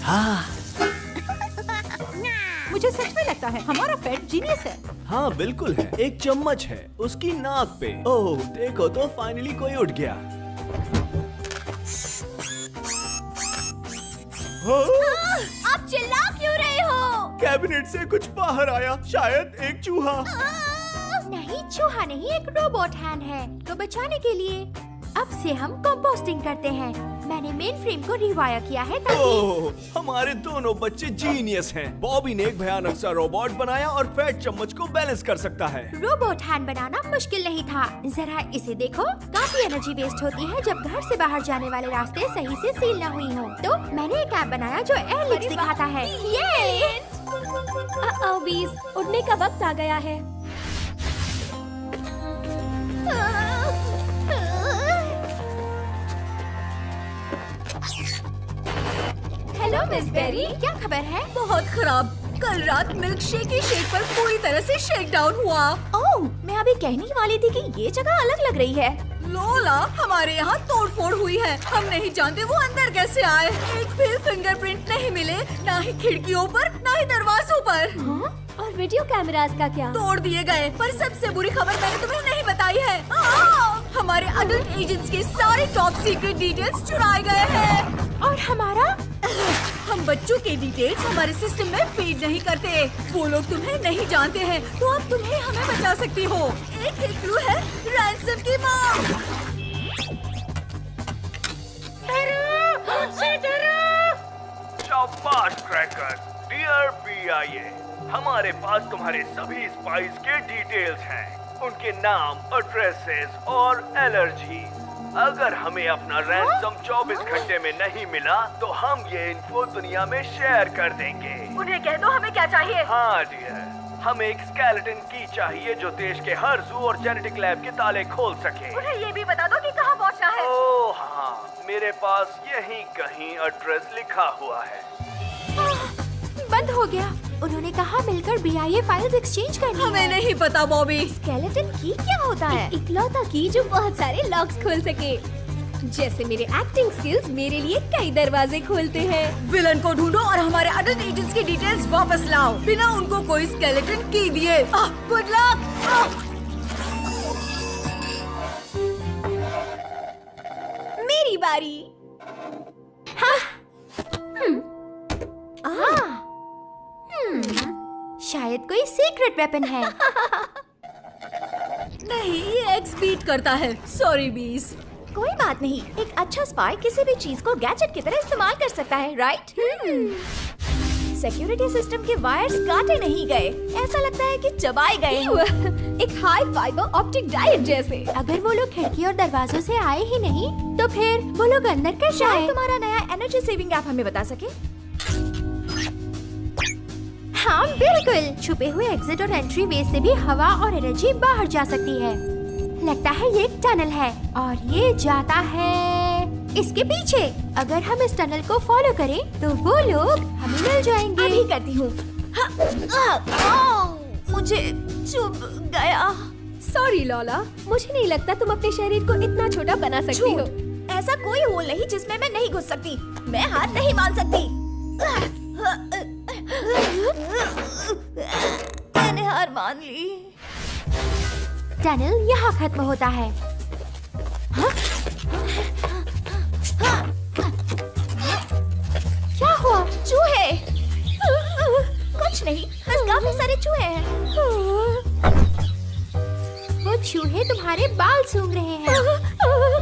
हाँ मुझे सच में लगता है हमारा पेट जीनियस है। हाँ बिल्कुल है। एक चम्मच है उसकी नाक पे। ओह देखो तो फाइनली कोई उठ गया। आप चिल्ला क्यों रहे हो? कैबिनेट से कुछ बाहर आया, शायद एक चूहा। नहीं, चूहा नहीं, एक रोबोट हैंड है। तो बचाने के लिए अब से हम कंपोस्टिंग करते हैं। मैंने मेन फ्रेम को रिवायर किया है ताकि ओह, हमारे दोनों बच्चे जीनियस हैं। बॉबी ने एक भयानक सा रोबोट बनाया और फैट चम्मच को बैलेंस कर सकता है। रोबोट हैंड बनाना मुश्किल नहीं था। जरा इसे देखो, काफी एनर्जी वेस्ट होती है जब घर से बाहर जाने वाले रास्ते सही से सील न हुई हो। तो मैंने एक ऐप बनाया जो एयर लिफ्ट दिखाता है। ये बीज, उड़ने का वक्त आ गया है। हेलो मिस बेरी, क्या खबर है? बहुत खराब। कल रात मिल्क शेक की शेक पर पूरी तरह से शेक डाउन हुआ। ओह, मैं अभी कहने वाली थी कि ये जगह अलग लग रही है। लोला, हमारे यहाँ तोड़फोड़ हुई है। हम नहीं जानते वो अंदर कैसे आए। एक भी फिंगरप्रिंट नहीं मिले, ना ही खिड़कियों पर, ना ही दरवाजों पर। और वीडियो कैमरास का क्या? तोड़ दिए गए। पर सबसे बुरी खबर मैंने तुम्हें नहीं बताई है। हमारे अडल्ट एजेंट्स के सारे टॉप सीक्रेट डिटेल्स चुराए गए हैं। और हमारा? हम बच्चों के डिटेल्स हमारे सिस्टम में फीड नहीं करते। वो लोग तुम्हें नहीं जानते हैं, तो अब तुम्हें हमें बचा सकती हो। एक ही क्लू है, रैंसम की मांग। मुझसे डरो। शाबाश क्रैकर। डियर बीआईए, हमारे पास तुम्हारे सभी स्पाइस के डिटेल्स हैं, उनके नाम, एड्रेसेस और एलर्जी। अगर हमें अपना रैंसम 24 घंटे में नहीं मिला तो हम ये इन्फो दुनिया में शेयर कर देंगे। उन्हें कह दो हमें क्या चाहिए। हाँ डियर, हमें एक स्केलेटन की चाहिए जो देश के हर जू और जेनेटिक लैब के ताले खोल सके। उन्हें ये भी बता दो कि कहाँ पहुँचना है। ओह हाँ, मेरे पास यहीं कहीं एड्रेस लिखा हुआ है। बंद हो गया। उन्होंने कहा मिलकर बीआईए फाइल्स एक्सचेंज करनी हमें है। नहीं पता बॉबी। स्केलेटन की क्या होता है? इकलौता की जो बहुत सारे लॉक्स खोल सके। जैसे मेरे एक्टिंग स्किल्स मेरे लिए कई दरवाजे खोलते हैं। विलन को ढूंढो और हमारे अडल्ट एजेंट्स की डिटेल्स वापस लाओ बिना उनको कोई स्केलेटन की दिए। Good luck. मेरी बारी। शायद कोई सीक्रेट वेपन है। नहीं, ये एक्सपीड करता है। सॉरी बीस। कोई बात नहीं, एक अच्छा स्पाई किसी भी चीज को गैजेट की तरह इस्तेमाल कर सकता है, राइट? सिक्योरिटी सिस्टम के वायर्स काटे नहीं गए, ऐसा लगता है कि चबाए गए हों। एक हाई फाइबर ऑप्टिक डायोड जैसे। अगर वो लोग खिड़की और दरवाजों से आए ही नहीं, तो फिर वो लोग अंदर कैसे आए? तुम्हारा नया एनर्जी सेविंग ऐप हमें बता सके? हाँ बिल्कुल, छुपे हुए एग्जिट और एंट्री वे से भी हवा और एनर्जी बाहर जा सकती है। लगता है ये एक टनल है और ये जाता है इसके पीछे। अगर हम इस टनल को फॉलो करें तो वो लोग हमें मिल जाएंगे। अभी करती हूँ। मुझे चुभ गया। सॉरी लॉला, मुझे नहीं लगता तुम अपने शरीर को इतना छोटा बना सकती हो। ऐसा कोई होल नहीं जिसमें मैं नहीं घुस सकती। मैं हार नहीं मान सकती। मैंने हार मान ली। टनल यहाँ खत्म होता है। हाँ? क्या हुआ? चूहे? कुछ नहीं, बस काफी सारे चूहे हैं। वो चूहे तुम्हारे बाल सूंघ रहे हैं।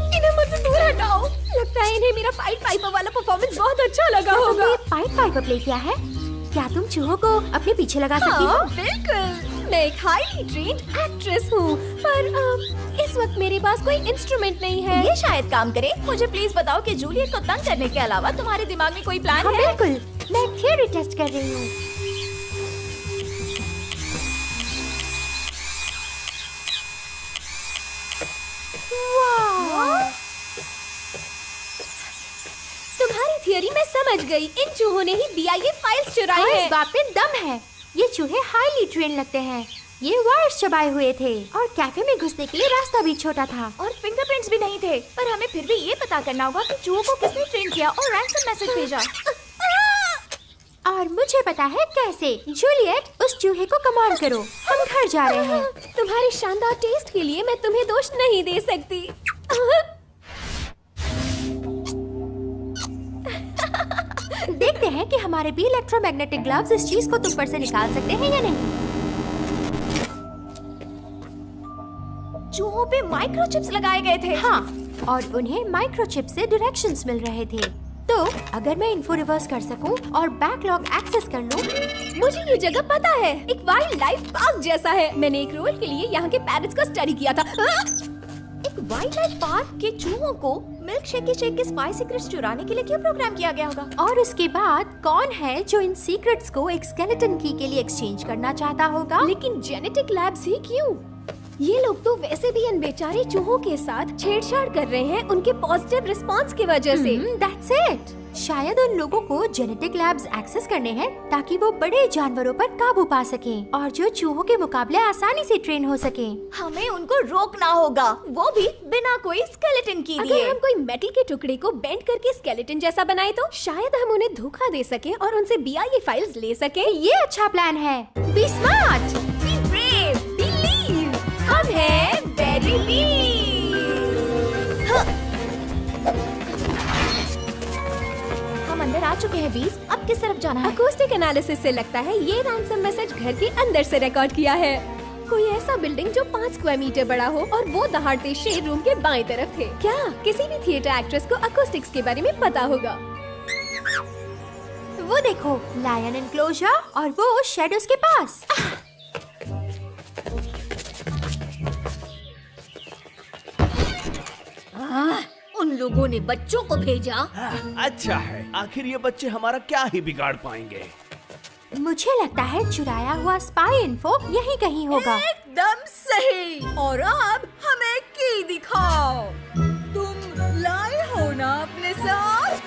इन्हें मुझसे दूर हटाओ। लगता है इन्हें मेरा पाइट पाइपर वाला परफॉर्मेंस बहुत अच्छा लगा होगा। तुमने पाइट पाइपर प्ले किया है? क्या तुम चूहों को अपने पीछे लगा सकती हो? बिल्कुल। मैं एक हाईली ट्रेन्ड एक्ट्रेस हूँ, पर इस वक्त मेरे पास कोई इंस्ट्रूमेंट नहीं है। ये शायद काम करे। मुझे प्लीज बताओ कि जूलियट को तंग करने के अलावा तुम्हारे दिमाग में कोई प्लान है? बिल्कुल, मैं थियरी टेस्ट कर रही हूँ। तुम्हारी थियरी मैं समझ गई। इन चूहों ने ही बीआईए फाइल्स चुराई हाँ, हैं। इस बात पे दम है। ये चूहे हाईली ट्रेन लगते हैं। ये वायर्स चबाए हुए थे और कैफे में घुसने के लिए रास्ता भी छोटा था और फिंगरप्रिंट्स भी नहीं थे। पर हमें फिर भी ये पता करना होगा कि चूहों को किसने ट्रेन किया और रैंसम मैसेज भेजा। और मुझे पता है कैसे। जूलियट, उस चूहे को कमांड करो, हम घर जा रहे हैं। तुम्हारे शानदार टेस्ट के लिए मैं तुम्हें दोष नहीं दे सकती। देखते हैं कि हमारे भी इलेक्ट्रोमैग्नेटिक ग्लव्स इस चीज को तुम पर से निकाल सकते हैं या नहीं। चूहों पे माइक्रोचिप्स लगाए गए थे। हाँ, और उन्हें माइक्रोचिप से डायरेक्शंस मिल रहे थे। तो अगर मैं इन्फो रिवर्स कर सकूं और बैकलॉग एक्सेस कर लूं, मुझे ये जगह पता है, एक वाइल्ड लाइफ पार्क जैसा है। मैंने एक रोल के लिए यहाँ के पैरेट्स का स्टडी किया था। एक वाइल्ड लाइफ पार्क के चूहों को मिल्क शेक के स्पाई सीक्रेट्स चुराने के लिए क्यों प्रोग्राम किया गया होगा? और उसके बाद कौन है जो इन सीक्रेट्स को एक स्केलेटन की के लिए एक्सचेंज करना चाहता होगा? लेकिन जेनेटिक लैब्स ही क्यों? ये लोग तो वैसे भी इन बेचारे चूहों के साथ छेड़छाड़ कर रहे हैं उनके पॉजिटिव रिस्पांस की वजह से। That's it. शायद उन लोगों को जेनेटिक लैब्स एक्सेस करने हैं ताकि वो बड़े जानवरों पर काबू पा सकें और जो चूहों के मुकाबले आसानी से ट्रेन हो सकें। हमें उनको रोकना होगा, वो भी बिना कोई स्केलेटन के लिए। अगर हम कोई मेटल के टुकड़े को बेंड करके स्केलेटन जैसा बनाए तो शायद हम उन्हें धोखा दे सके और उनसे BIA फाइल्स ले सके। ये अच्छा प्लान है। Be smart. Be brave. Believe. हम हैं Berry Bees। हम अंदर आ चुके हैं बीस। अब किस तरफ जाना है? अकॉस्टिक एनालिसिस से लगता है ये रैंसम मैसेज घर के अंदर से रिकॉर्ड किया है। कोई ऐसा बिल्डिंग जो 5 स्क्वायर मीटर बड़ा हो और वो दहाड़ते शेड रूम के बाएं तरफ थे। क्या किसी भी थिएटर एक्ट्रेस को अकॉस्टिक्स के बारे में पता होगा? वो देखो, लायन एनक्लोजर और वो शैडोज के पास। उन लोगों ने बच्चों को भेजा। अच्छा है, आखिर ये बच्चे हमारा क्या ही बिगाड़ पाएंगे। मुझे लगता है चुराया हुआ स्पाई इन्फो यहीं कहीं होगा। एकदम सही। और अब हमें की दिखाओ। तुम लाए हो ना अपने साथ?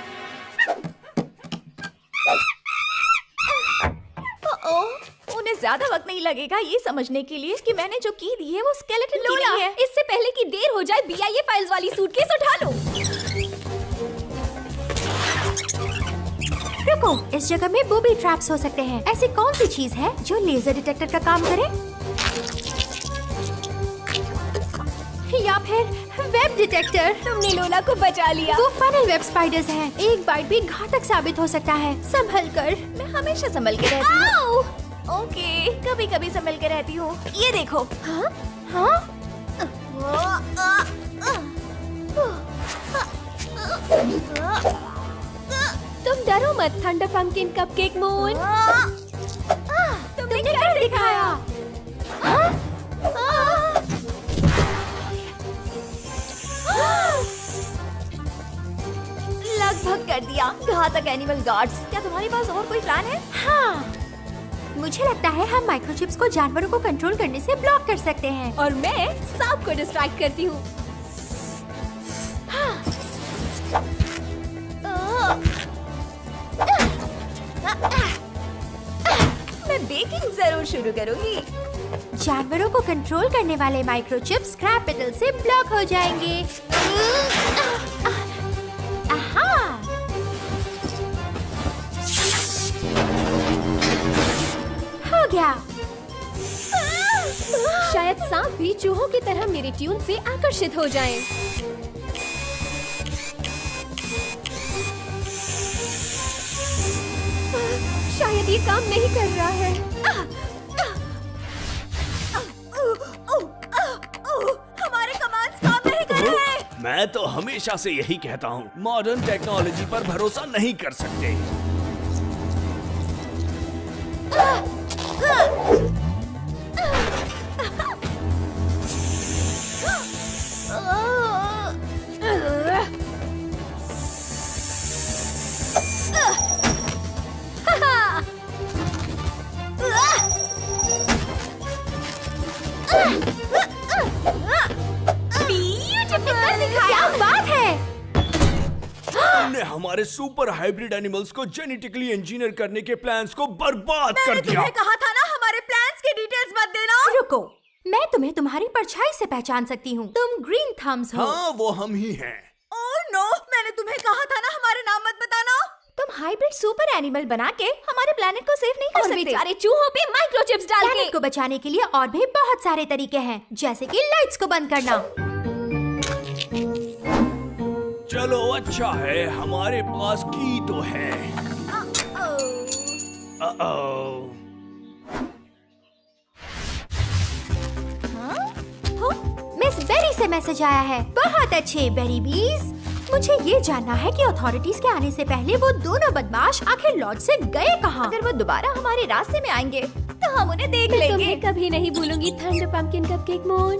उन्हें ज्यादा वक्त नहीं लगेगा ये समझने के लिए कि मैंने जो की दी है वो स्केलेटन की नहीं है। इससे पहले कि देर हो जाए BIA फाइल्स वाली सूटकेस उठा लो। रुको, इस जगह में बूबी ट्रैप्स हो सकते हैं। ऐसी कौन सी चीज है जो लेजर डिटेक्टर का काम करे? या फिर वेब डिटेक्टर? तुमने लोला को बचा लिया। वो फनल वेब स्पाइडर्स हैं। एक बाइट भी घातक साबित हो सकता है। संभल कर। मैं हमेशा संभल के रहती हूँ। ओके, कभी कभी संभल के रहती हूँ। ये देखो। हाँ? हाँ? तुम डरो मत थंडर पंकिन कपकेक मून। तुमने कर दिखाया। लगभग कर दिया। घातक एनिमल गार्ड्स। क्या तुम्हारे पास और कोई प्लान है? हाँ, मुझे लगता है हम माइक्रोचिप्स को जानवरों को कंट्रोल करने से ब्लॉक कर सकते हैं। और मैं सांप को डिस्ट्रैक्ट करती हूँ। मैं बेकिंग जरूर शुरू करूंगी। जानवरों को कंट्रोल करने वाले माइक्रोचिप्स स्क्रैप मेटल से ब्लॉक हो जाएंगे। हो गया। शायद सांप भी चूहों की तरह मेरे ट्यून से आकर्षित हो जाएं। शायद ये काम नहीं कर रहा है। हमारे कमांड्स काम नहीं कर रहे हैं। मैं तो हमेशा से यही कहता हूँ, मॉडर्न टेक्नोलॉजी पर भरोसा नहीं कर सकते। क्या बात है? तुमने हमारे सुपर हाइब्रिड एनिमल्स को जेनेटिकली इंजीनियर करने के प्लान्स को बर्बाद कर दिया। मैंने कहा था ना हमारे प्लान्स के डिटेल्स मत देना। रुको, मैं तुम्हें तुम्हारी परछाई से पहचान सकती हूँ। तुम ग्रीन थम्स हो। हाँ, वो हम ही हैं। ओह नो, मैंने तुम्हें कहा था ना हमारे नाम मत बताना। तुम हाइब्रिड सुपर एनिमल बना के हमारे प्लेनेट को सेव नहीं कर सकते। बेचारे चूहों पे माइक्रोचिप्स डाल के। प्लेनेट को बचाने के लिए और भी बहुत सारे तरीके हैं, जैसे कि लाइट्स को बंद करना। चलो अच्छा है, हमारे पास की तो है। मिस बेरी से मैसेज आया है। बहुत अच्छे बेरी बीज। मुझे ये जानना है कि अथॉरिटीज के आने से पहले वो दोनों बदमाश आखिर लॉज से गए कहाँ? अगर वो दोबारा हमारे रास्ते में आएंगे तो हम उन्हें देख लेंगे। कभी नहीं भूलूंगी थंड पंपकिन कपकेक मून।